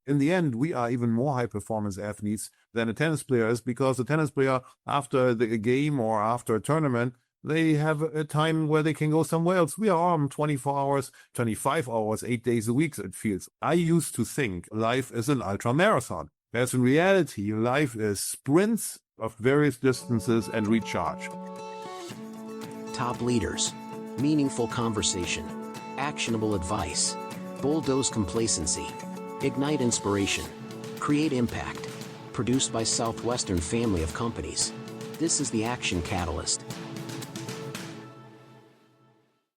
In the end, we are even more high-performance athletes than a tennis player is, because the tennis player, after the game or after a tournament, they have a time where they can go somewhere else. We are on 24 hours, 25 hours, 8 days a week, it feels. I used to think life is an ultra marathon. Whereas in reality, life is sprints of various distances and recharge. Top leaders, meaningful conversation, actionable advice, bulldoze complacency, ignite inspiration, create impact. Produced by Southwestern family of companies. This is the Action Catalyst.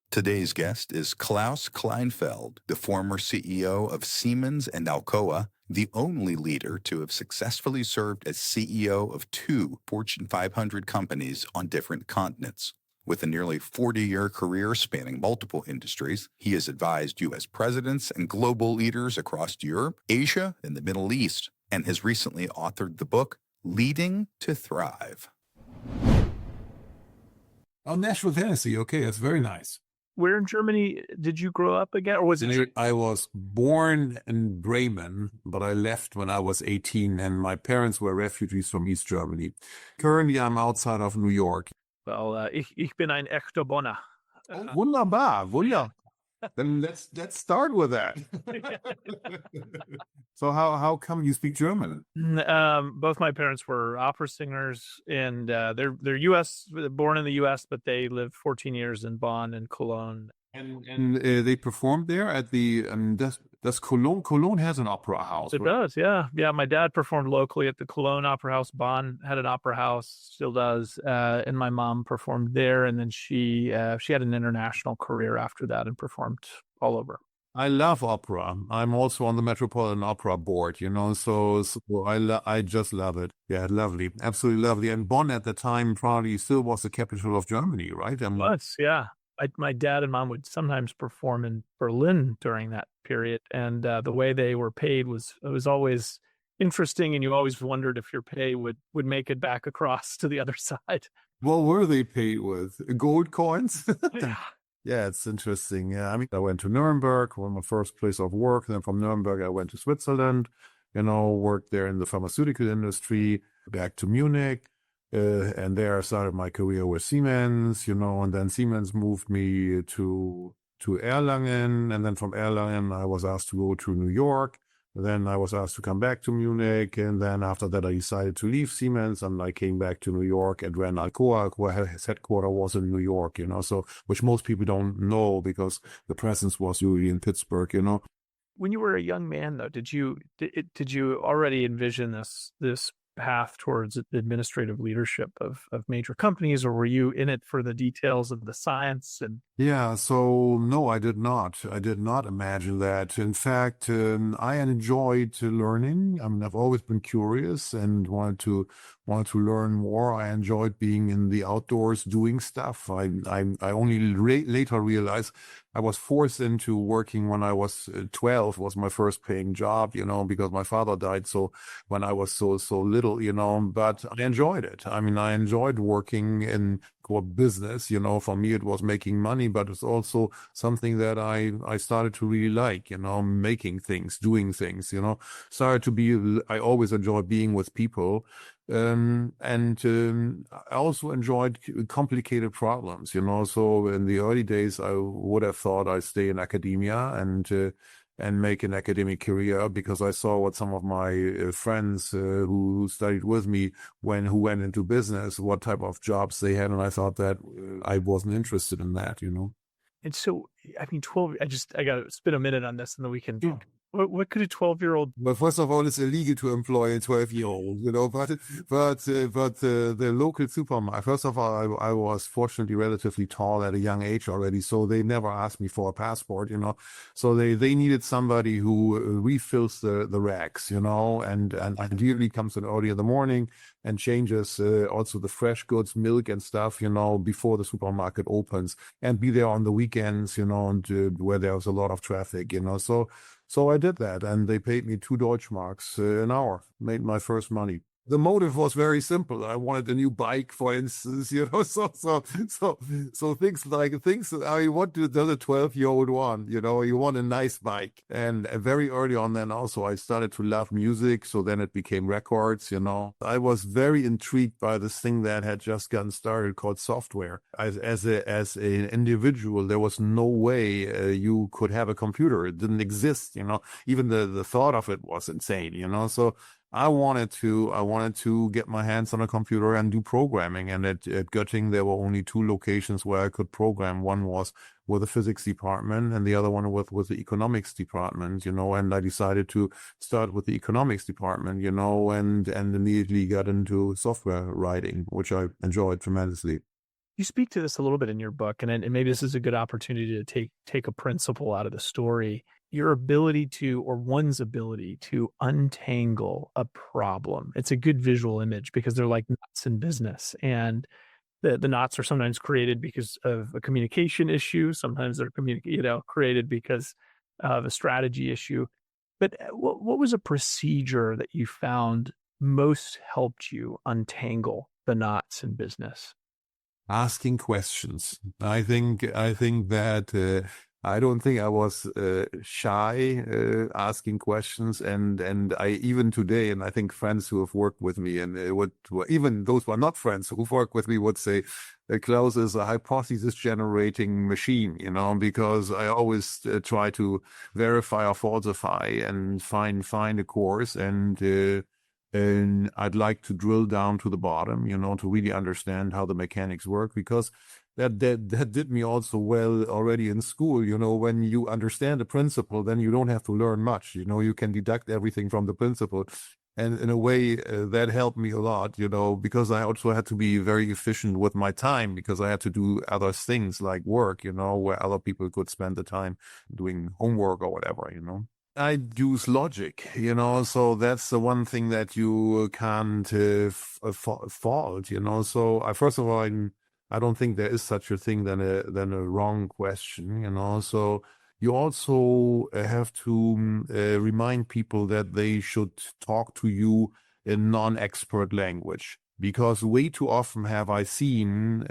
Today's guest is Klaus Kleinfeld, the former CEO of Siemens and Alcoa, the only leader to have successfully served as CEO of 2 Fortune 500 companies on different continents. With a nearly 40-year career spanning multiple industries, he has advised U.S. presidents and global leaders across Europe, Asia, and the Middle East, and has recently authored the book, Leading to Thrive. Oh, Nashville, Tennessee. Okay, that's very nice. Where in Germany did you grow up again? Or was it? I was born in Bremen, but I left when I was 18, and my parents were refugees from East Germany. Currently, I'm outside of New York. Well, ich bin ein echter Bonner. Oh, wunderbar, wunderbar. Then let's start with that. So how come you speak German? Both my parents were opera singers, and they're U.S. born in the U.S., but they lived 14 years in Bonn and Cologne. And they performed there at the does Cologne has an opera house? It does, yeah. My dad performed locally at the Cologne Opera House. Bonn had an opera house, still does, and my mom performed there. And then she had an international career after that and performed all over. I love opera. I'm also on the Metropolitan Opera Board, so I just love it. Yeah, lovely, absolutely lovely. And Bonn at the time probably still was the capital of Germany, right? It was, yeah. My dad and mom would sometimes perform in Berlin during that period, and the way they were paid was always interesting, and you always wondered if your pay would make it back across to the other side. What were they paid with? Gold coins? Yeah. Yeah, it's interesting. Yeah, I went to Nuremberg, was my first place of work. Then from Nuremberg, I went to Switzerland, worked there in the pharmaceutical industry, back to Munich. And there I started my career with Siemens, and then Siemens moved me to Erlangen. And then from Erlangen, I was asked to go to New York. Then I was asked to come back to Munich. And then after that, I decided to leave Siemens, and I came back to New York and ran Alcoa. Alcoa's headquarters was in New York, so which most people don't know because the presence was usually in Pittsburgh, When you were a young man, though, did you already envision this path towards administrative leadership of major companies, or were you in it for the details of the science? And yeah, so no, I did not. I did not imagine that. In fact, I enjoyed learning. I've always been curious and wanted to learn more. I enjoyed being in the outdoors, doing stuff. I only later realized I was forced into working when I was 12. Was my first paying job, because my father died. So when I was so little, but I enjoyed it. I enjoyed working in core business. For me, it was making money, but it's also something that I started to really like, making things, doing things, I always enjoyed being with people. And I also enjoyed complicated problems, so in the early days, I would have thought I'd stay in academia and make an academic career, because I saw what some of my friends who studied with me who went into business, what type of jobs they had. And I thought that I wasn't interested in that, And so, 12, I got to spend a minute on this and then we can. Yeah. What could a 12-year-old? Well, first of all, it's illegal to employ a 12-year-old, but the local supermarket, first of all, I was fortunately relatively tall at a young age already, so they never asked me for a passport, so they needed somebody who refills the racks, and ideally comes in early in the morning and changes also the fresh goods, milk and stuff, before the supermarket opens, and be there on the weekends, and where there was a lot of traffic, so I did that, and they paid me 2 Deutschmarks an hour, made my first money. The motive was very simple. I wanted a new bike, for instance, so things like things. I mean, what does a 12-year-old want? You want a nice bike. And very early on, then also I started to love music. So then it became records. I was very intrigued by this thing that had just gotten started called software. As an individual, there was no way you could have a computer. It didn't exist. Even the thought of it was insane. So I wanted to get my hands on a computer and do programming. And at Göttingen, there were only two locations where I could program. One was with the physics department and the other one with the economics department, and I decided to start with the economics department, and immediately got into software writing, which I enjoyed tremendously. You speak to this a little bit in your book, and maybe this is a good opportunity to take a principle out of the story. Your ability to, or one's ability to untangle a problem. It's a good visual image because they're like knots in business. And the knots are sometimes created because of a communication issue. Sometimes they're created because of a strategy issue. But what was a procedure that you found most helped you untangle the knots in business? Asking questions. I think that I don't think I was shy asking questions, and I even today, and I think friends who have worked with me and even those who are not friends who've worked with me would say Klaus is a hypothesis generating machine, because I always try to verify or falsify and find a course, and I'd like to drill down to the bottom, to really understand how the mechanics work, because that did me also well already in school. When you understand the principle, then you don't have to learn much. You can deduct everything from the principle. And in a way, that helped me a lot, because I also had to be very efficient with my time, because I had to do other things like work, where other people could spend the time doing homework or whatever. I use logic, so that's the one thing that you can't fault, So first of all, I don't think there is such a thing than a wrong question, So you also have to remind people that they should talk to you in non-expert language. Because way too often have I seen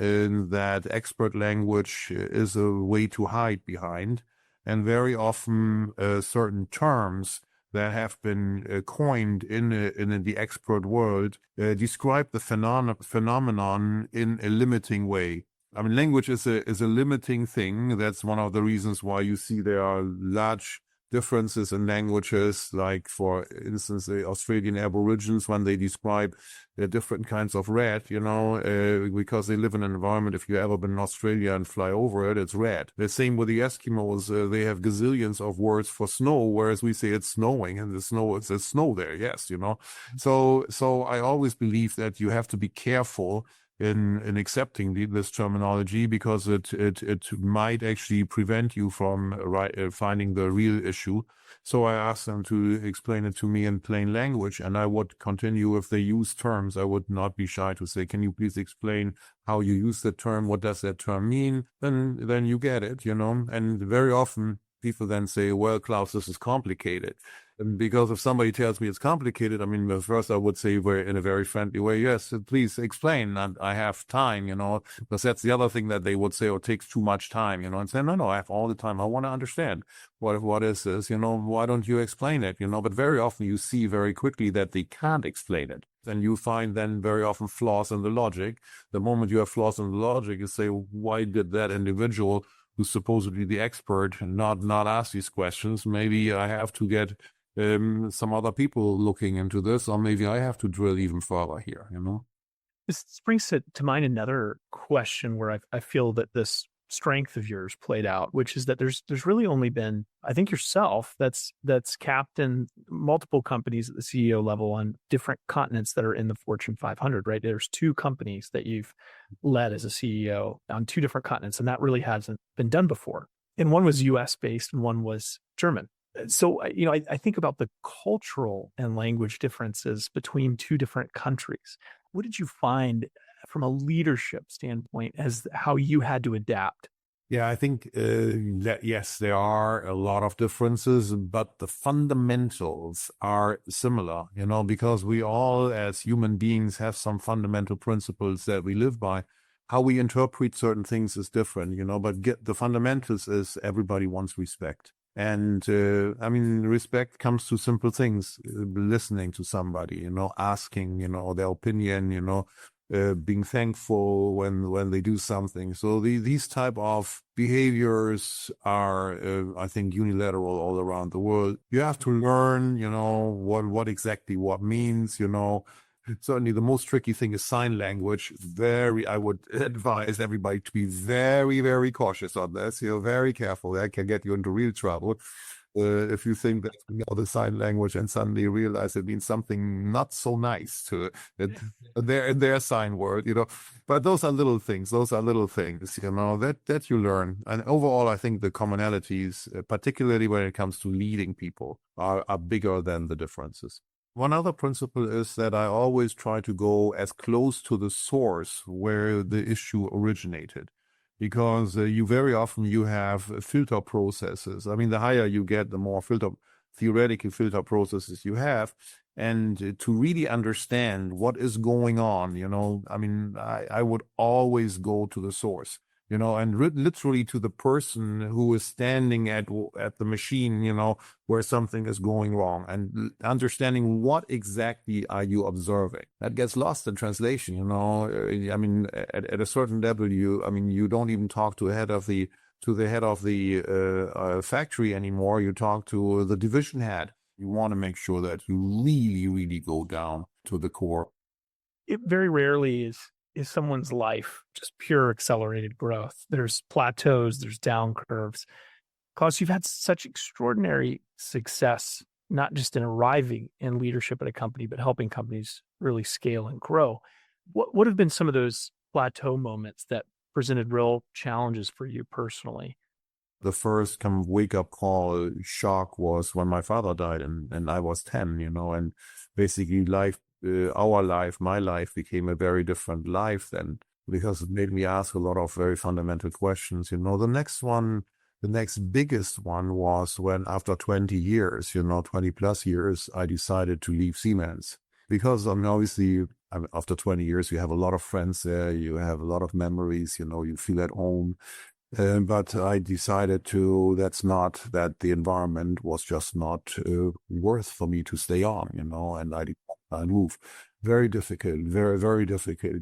that expert language is a way to hide behind. And very often certain terms that have been coined in the expert world describe the phenomenon in a limiting way. I mean, language is a limiting thing. That's one of the reasons why you see there are large differences in languages, like, for instance, the Australian Aborigines, when they describe the different kinds of red, because they live in an environment, if you've ever been in Australia and fly over it, it's red. The same with the Eskimos, they have gazillions of words for snow, whereas we say it's snowing, and it's snow there, yes, So I always believe that you have to be careful in accepting this terminology, because it might actually prevent you from finding the real issue. So I asked them to explain it to me in plain language, and I would continue. If they use terms, I would not be shy to say, can you please explain how you use the term? What does that term mean? Then you get it, And very often people then say, well, Klaus, this is complicated. And because if somebody tells me it's complicated, I mean, first I would say in a very friendly way, yes, please explain, and I have time, because that's the other thing that they would say, it takes too much time, and say, no, I have all the time. I want to understand what is this, why don't you explain it, but very often you see very quickly that they can't explain it. And you find then very often flaws in the logic. The moment you have flaws in the logic, you say, why did that individual who's supposedly the expert not ask these questions? Maybe I have to get some other people looking into this, or maybe I have to drill even further here, This brings to mind another question where I feel that this strength of yours played out, which is that there's really only been, I think, yourself that's captained multiple companies at the CEO level on different continents that are in the Fortune 500, right? There's two companies that you've led as a CEO on two different continents, and that really hasn't been done before. And one was US based and one was German. So, I think about the cultural and language differences between two different countries. What did you find from a leadership standpoint as how you had to adapt? Yeah, I think that yes, there are a lot of differences, but the fundamentals are similar, because we all as human beings have some fundamental principles that we live by. How we interpret certain things is different, but the fundamentals is everybody wants respect. And I mean, respect comes to simple things, listening to somebody, asking, their opinion, being thankful when they do something. So these type of behaviors are, I think, unilateral all around the world. You have to learn, what exactly what means, Certainly, the most tricky thing is sign language. I would advise everybody to be very, very cautious on this. Very careful. That can get you into real trouble. If you think that you know the sign language and suddenly realize it means something not so nice to it, their sign world, But those are little things. That you learn. And overall, I think the commonalities, particularly when it comes to leading people, are bigger than the differences. One other principle is that I always try to go as close to the source where the issue originated, because you very often you have filter processes. I mean, the higher you get, the more theoretical filter processes you have. And to really understand what is going on, I mean, I would always go to the source. And literally to the person who is standing at the machine, where something is going wrong, and understanding what exactly are you observing. That gets lost in translation, I mean, at a certain level, you don't even talk to the head of the factory anymore. You talk to the division head. You want to make sure that you really, really go down to the core. It very rarely is someone's life just pure accelerated growth. There's plateaus, there's down curves. Klaus, you've had such extraordinary success, not just in arriving in leadership at a company, but helping companies really scale and grow. What have been some of those plateau moments that presented real challenges for you personally? The first kind of wake-up call shock was when my father died, and I was 10, and basically my life became a very different life then, because it made me ask a lot of very fundamental questions. The next biggest one was when after 20 years, 20 plus years, I decided to leave Siemens. Because obviously after 20 years, you have a lot of friends there, you have a lot of memories, you feel at home. But I decided that the environment was just not worth for me to stay on, and I moved. Very difficult, very, very difficult,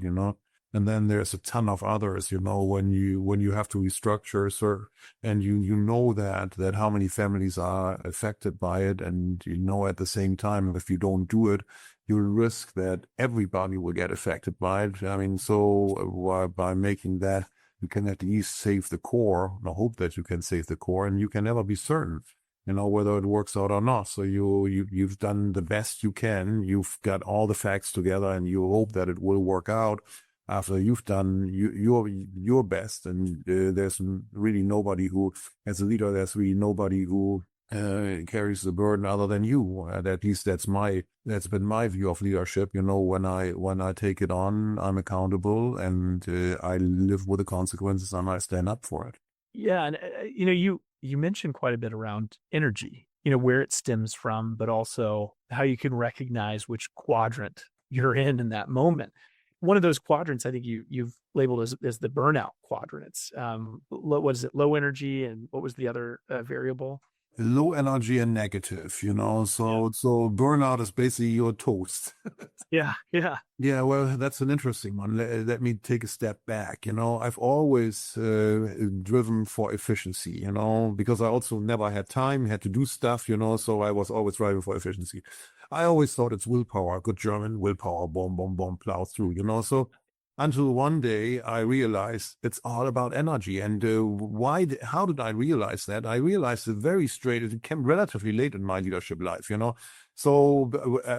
And then there's a ton of others, when you have to restructure, sir, and you know that how many families are affected by it, and at the same time, if you don't do it, you risk that everybody will get affected by it. I mean, so by making that, you can at least save the core, or hope that you can save the core, and you can never be certain, whether it works out or not. So you've done the best you can. You've got all the facts together, and you hope that it will work out after you've done your best. And there's really nobody who, as a leader, who carries the burden other than you. At least that's been my view of leadership. When I take it on, I'm accountable, and I live with the consequences, and I stand up for it. Yeah, and you mentioned quite a bit around energy, where it stems from, but also how you can recognize which quadrant you're in that moment. One of those quadrants, I think you've labeled as the burnout quadrant. It's what is it? Low energy, and what was the other variable? Low energy and negative, so burnout is basically your toast. Yeah. Yeah, well, that's an interesting one. Let me take a step back. I've always driven for efficiency, because I also never had time, had to do stuff, so I was always driving for efficiency. I always thought it's willpower, good German, willpower, boom, boom, boom, plow through, so until one day I realized it's all about energy. And how did I realize that? I realized it very straight. It came relatively late in my leadership life, So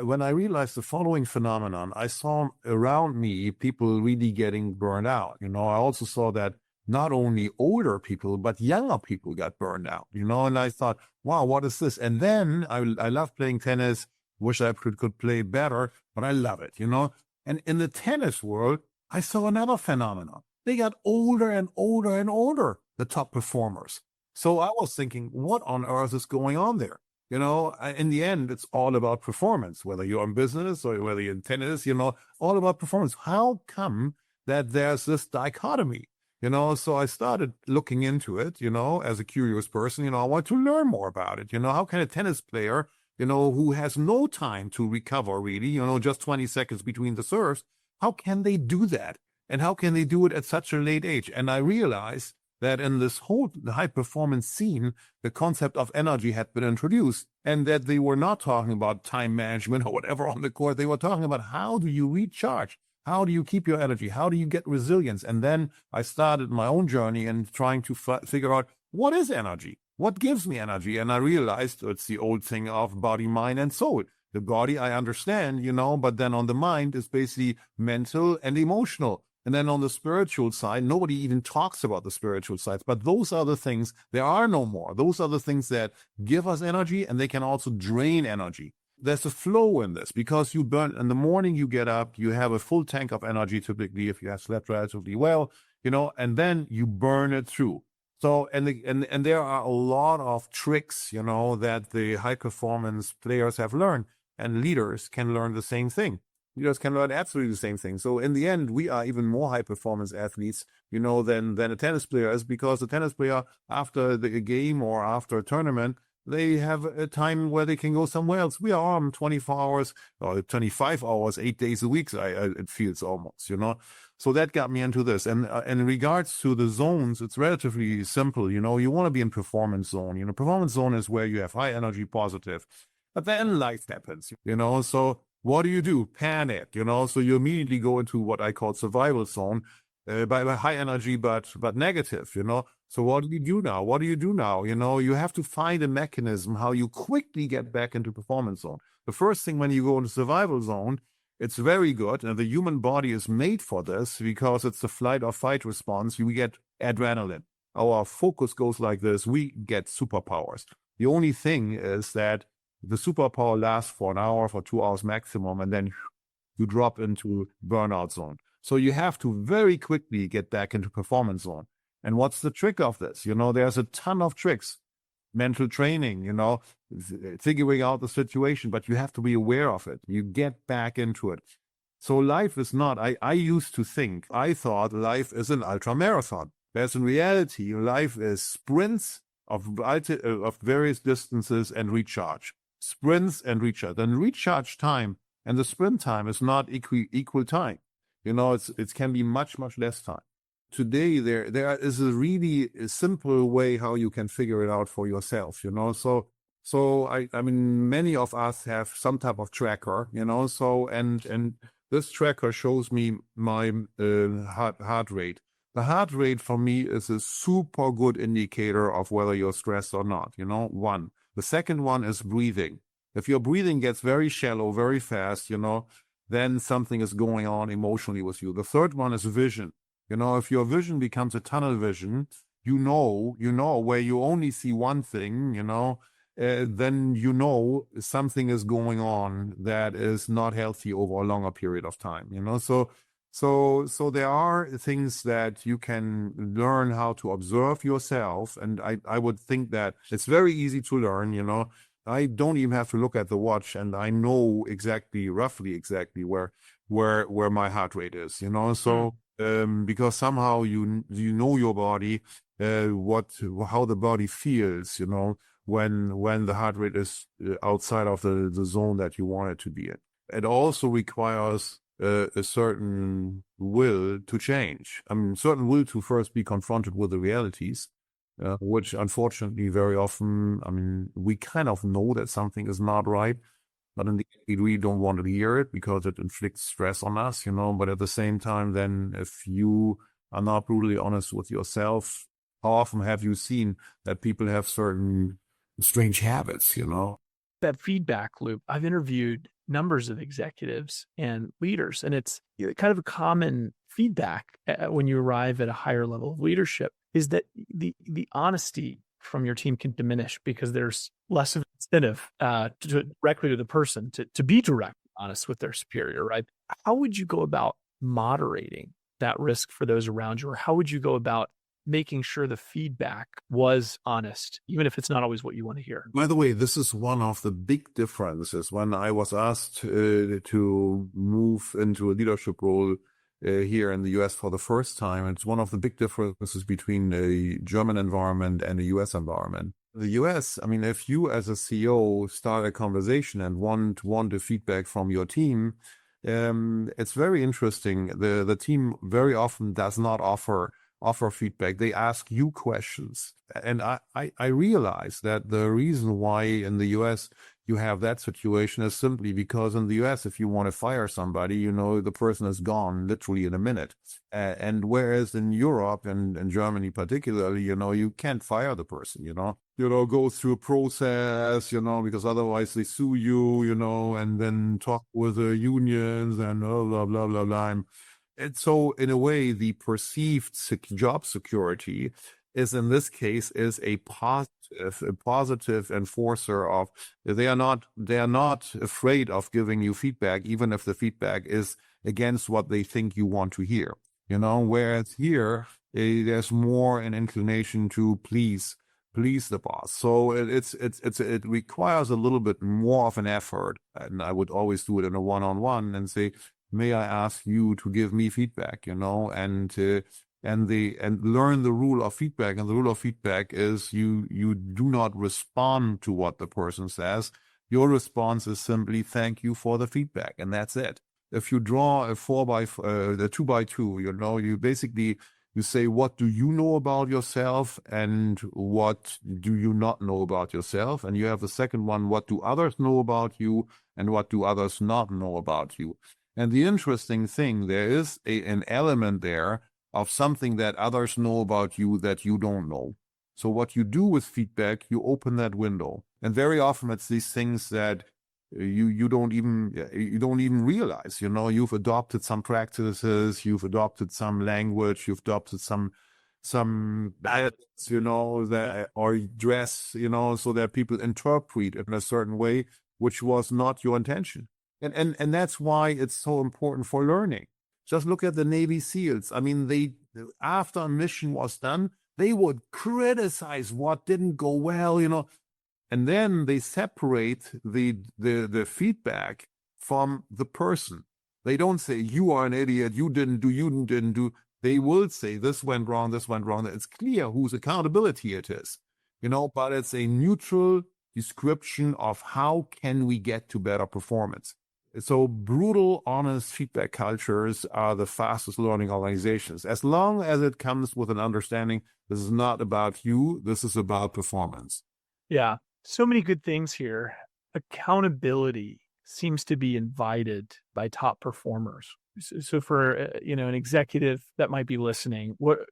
when I realized the following phenomenon, I saw around me people really getting burned out. I also saw that not only older people, but younger people got burned out, and I thought, wow, what is this? And then I love playing tennis, wish I could play better, but I love it, And in the tennis world, I saw another phenomenon. they got older and older and older, the top performers. So I was thinking, what on earth is going on there? In the end, it's all about performance, whether you're in business or whether you're in tennis, all about performance. How come that there's this dichotomy? So I started looking into it, as a curious person, I want to learn more about it. How can a tennis player, who has no time to recover really, just 20 seconds between the serves, how can they do that? And how can they do it at such a late age? And I realized that in this whole high performance scene, the concept of energy had been introduced, and that they were not talking about time management or whatever on the court. They were talking about how do you recharge? How do you keep your energy? How do you get resilience? And then I started my own journey and trying to figure out what is energy? What gives me energy? And I realized it's the old thing of body, mind, and soul. The body, I understand, but then on the mind is basically mental and emotional. And then on the spiritual side, nobody even talks about the spiritual sides, but those are the things, there are no more. Those are the things that give us energy, and they can also drain energy. There's a flow in this because you burn, in the morning you get up, you have a full tank of energy, typically, if you have slept relatively well, and then you burn it through. So, and there are a lot of tricks, that the high performance players have learned, and leaders can learn the same thing. Leaders can learn absolutely the same thing. So in the end, we are even more high performance athletes, than a tennis player is, because the tennis player, after the game or after a tournament, they have a time where they can go somewhere else. We are on 24 hours or 25 hours, 8 days a week. It feels almost, So that got me into this. And in regards to the zones, it's relatively simple. You want to be in performance zone. Performance zone is where you have high energy, positive. But then life happens, So what do? Panic, So you immediately go into what I call survival zone, by high energy, but negative, So what do you do now? What do you do now? You have to find a mechanism how you quickly get back into performance zone. The first thing when you go into survival zone, it's very good. And the human body is made for this because it's the flight or fight response. We get adrenaline. Our focus goes like this. We get superpowers. The only thing is that the superpower lasts for an hour, for 2 hours maximum, and then you drop into burnout zone. So you have to very quickly get back into performance zone. And what's the trick of this? There's a ton of tricks. Mental training, figuring out the situation, but you have to be aware of it. You get back into it. So life is not, I thought life is an ultra marathon. Whereas in reality, life is sprints of various distances and recharge. Sprints and recharge. Then recharge time and the sprint time is not equal time. It can be much, much less time. Today, there is a really simple way how you can figure it out for yourself, So I mean, many of us have some type of tracker, so, and this tracker shows me my heart rate. The heart rate for me is a super good indicator of whether you're stressed or not, one. The second one is breathing. If your breathing gets very shallow, very fast, then something is going on emotionally with you. The third one is vision. If your vision becomes a tunnel vision, where you only see one thing, then something is going on that is not healthy over a longer period of time, So there are things that you can learn how to observe yourself. And I would think that it's very easy to learn, I don't even have to look at the watch, and I know roughly exactly where my heart rate is, So because somehow you know your body, how the body feels, when the heart rate is outside of the zone that you want it to be in. It also requires a certain will to change. Certain will to first be confronted with the realities, which unfortunately very often, we kind of know that something is not right, but in the end, we really don't want to hear it because it inflicts stress on us, But at the same time, then if you are not brutally honest with yourself, how often have you seen that people have certain strange habits, That feedback loop, I've interviewed numbers of executives and leaders, and it's kind of a common feedback when you arrive at a higher level of leadership is that the honesty from your team can diminish because there's less of an incentive directly to the person to be directly honest with their superior, right? How would you go about moderating that risk for those around you? Or how would you go about making sure the feedback was honest, even if it's not always what you want to hear? By the way, this is one of the big differences when I was asked to move into a leadership role here in the US for the first time. It's one of the big differences between a German environment and a US environment. The US, I mean, if you as a CEO start a conversation and want a feedback from your team, it's very interesting. The team very often does not offer feedback. They ask you questions. And I realize that the reason why in the US you have that situation is simply because in the US, if you want to fire somebody, the person is gone literally in a minute. And whereas in Europe and in Germany particularly, you can't fire the person, go through a process, because otherwise they sue you, and then talk with the unions and blah, blah, blah, blah, blah. And so in a way, the perceived job security is in this case is a positive enforcer of they are not afraid of giving you feedback, even if the feedback is against what they think you want to hear. Whereas here there's more an inclination to please the boss. So it requires a little bit more of an effort, and I would always do it in a one-on-one and say, may I ask you to give me feedback, and learn the rule of feedback. And the rule of feedback is you do not respond to what the person says. Your response is simply thank you for the feedback, and that's it. If you draw a 2x2, you basically you say, what do you know about yourself and what do you not know about yourself? And you have the second one, what do others know about you and what do others not know about you? And the interesting thing, there is an element there of something that others know about you that you don't know. So what you do with feedback, you open that window. And very often it's these things that you don't even realize. You've adopted some practices, you've adopted some language, you've adopted some diets, that or dress, so that people interpret it in a certain way, which was not your intention. And that's why it's so important for learning. Just look at the Navy SEALs. I mean, after a mission was done, they would criticize what didn't go well, and then they separate the feedback from the person. They don't say, you are an idiot, you didn't do. They will say, this went wrong. It's clear whose accountability it is, but it's a neutral description of how can we get to better performance. So brutal, honest feedback cultures are the fastest learning organizations. As long as it comes with an understanding, this is not about you, this is about performance. Yeah, so many good things here. Accountability seems to be invited by top performers. So for an executive that might be listening, where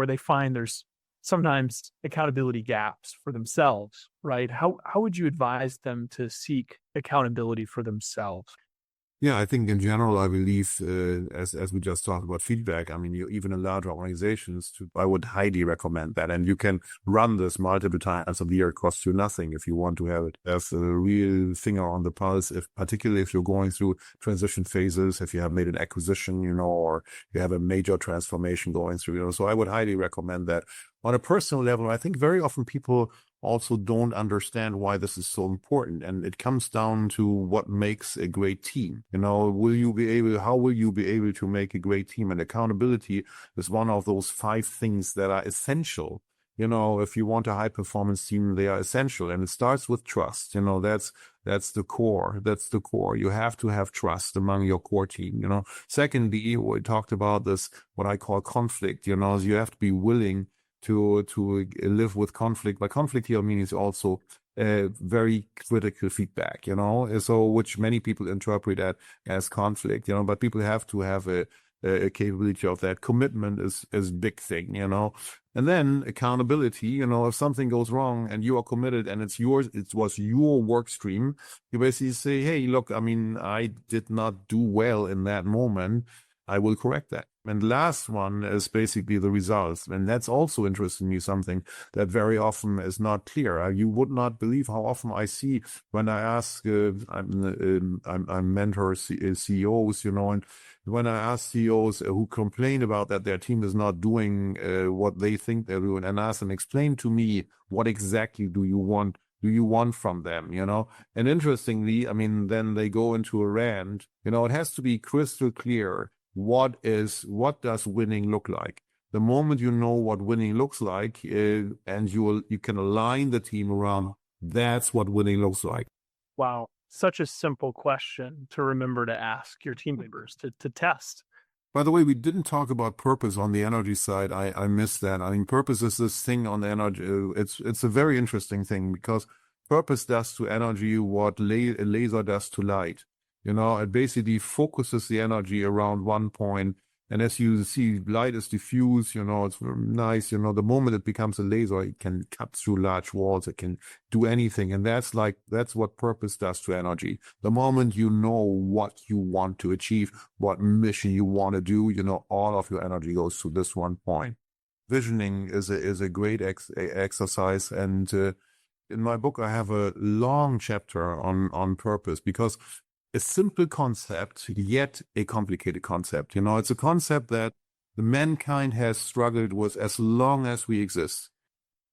they find there's sometimes accountability gaps for themselves, right? How would you advise them to seek accountability for themselves? Yeah, I think in general, I believe, as we just talked about feedback, I mean, even in large organizations, I would highly recommend that. And you can run this multiple times a year. It costs you nothing if you want to have it as a real finger on the pulse, particularly if you're going through transition phases, if you have made an acquisition, or you have a major transformation going through, So I would highly recommend that. On a personal level, I think very often people also don't understand why this is so important. And it comes down to what makes a great team. How will you be able to make a great team? And accountability is one of those 5 things that are essential. If you want a high performance team, they are essential. And it starts with trust. That's the core. You have to have trust among your core team. Secondly, we talked about this, what I call conflict. You have to be willing to live with conflict. By conflict here means also very critical feedback, so which many people interpret that as conflict, but people have to have a capability of that. Commitment is a big thing, and then accountability, if something goes wrong and you are committed and it was your work stream, you basically say, hey, look, I mean, I did not do well in that moment. I will correct that. And the last one is basically the results. And that's also interesting me, something that very often is not clear. You would not believe how often I see when I ask, I'm mentor CEOs, and when I ask CEOs who complain about that their team is not doing what they think they're doing, and ask them, explain to me, what exactly do you want from them, And interestingly, then they go into a rant. It has to be crystal clear. What does winning look like? The moment you know what winning looks like, and you can align the team around, that's what winning looks like. Wow. Such a simple question to remember to ask your team members to test. By the way, we didn't talk about purpose on the energy side. I missed that. Purpose is this thing on the energy. It's a very interesting thing, because purpose does to energy what a laser does to light. It basically focuses the energy around one point. And as you see, light is diffuse, it's very nice. The moment it becomes a laser, it can cut through large walls. It can do anything. And that's what purpose does to energy. The moment you know what you want to achieve, what mission you want to do, all of your energy goes to this one point. Visioning is a great exercise. And in my book, I have a long chapter on purpose, because a simple concept, yet a complicated concept. It's a concept that the mankind has struggled with as long as we exist.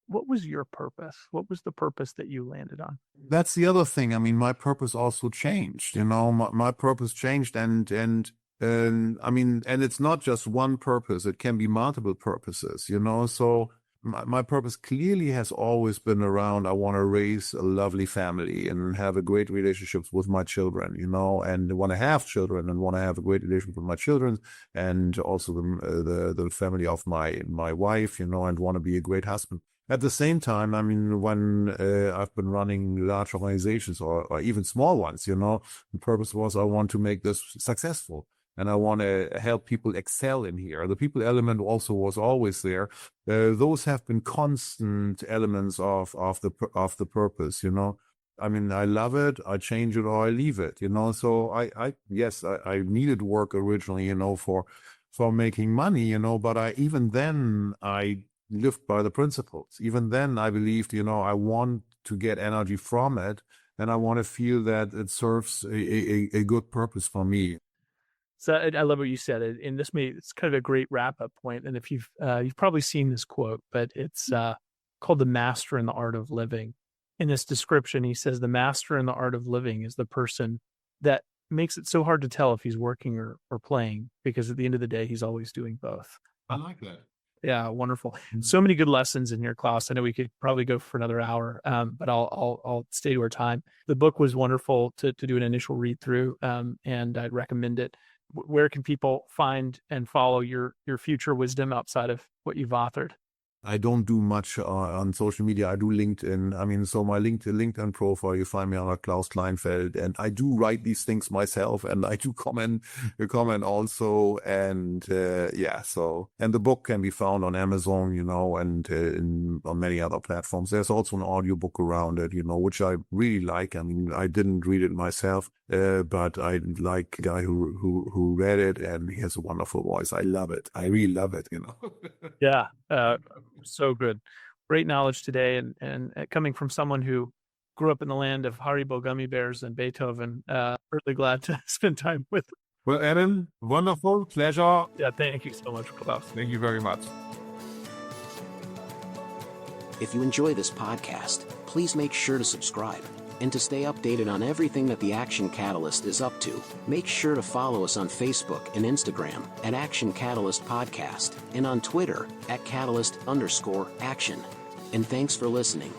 What was your purpose? What was the purpose that you landed on? That's the other thing. My purpose also changed. My purpose changed, and it's not just one purpose. It can be multiple purposes. So my purpose clearly has always been around, I want to raise a lovely family and have a great relationship with my children, and want to have children and want to have a great relationship with my children, and also the family of my wife, and want to be a great husband. At the same time, when I've been running large organizations or even small ones, the purpose was, I want to make this successful. And I want to help people excel in here. The people element also was always there. Those have been constant elements of the purpose. I love it. I change it or I leave it. So I needed work originally. For making money. But even then I lived by the principles. Even then I believed. I want to get energy from it, and I want to feel that it serves a good purpose for me. So I love what you said, and it's kind of a great wrap-up point. And if you've probably seen this quote, but it's called "The Master in the Art of Living." In this description, he says, "The master in the art of living is the person that makes it so hard to tell if he's working or playing, because at the end of the day, he's always doing both." I like that. Yeah, wonderful. So many good lessons in here, Klaus. I know we could probably go for another hour, but I'll stay to our time. The book was wonderful to do an initial read through, and I'd recommend it. Where can people find and follow your future wisdom outside of what you've authored? I don't do much on social media. I do LinkedIn. So my LinkedIn profile, you find me on Klaus Kleinfeld, and I do write these things myself, and I do comment also, and and the book can be found on Amazon, and on many other platforms. There's also an audiobook around it, which I really like. I didn't read it myself, but I like the guy who read it, and he has a wonderful voice. I love it. I really love it. Yeah. So good. Great knowledge today. And coming from someone who grew up in the land of Haribo gummy bears and Beethoven, really glad to spend time with. Well, Adam, wonderful pleasure. Yeah. Thank you so much, Klaus. Thank you very much. If you enjoy this podcast, please make sure to subscribe. And to stay updated on everything that the Action Catalyst is up to, make sure to follow us on Facebook and Instagram at Action Catalyst Podcast, and on Twitter at Catalyst_Action. And thanks for listening.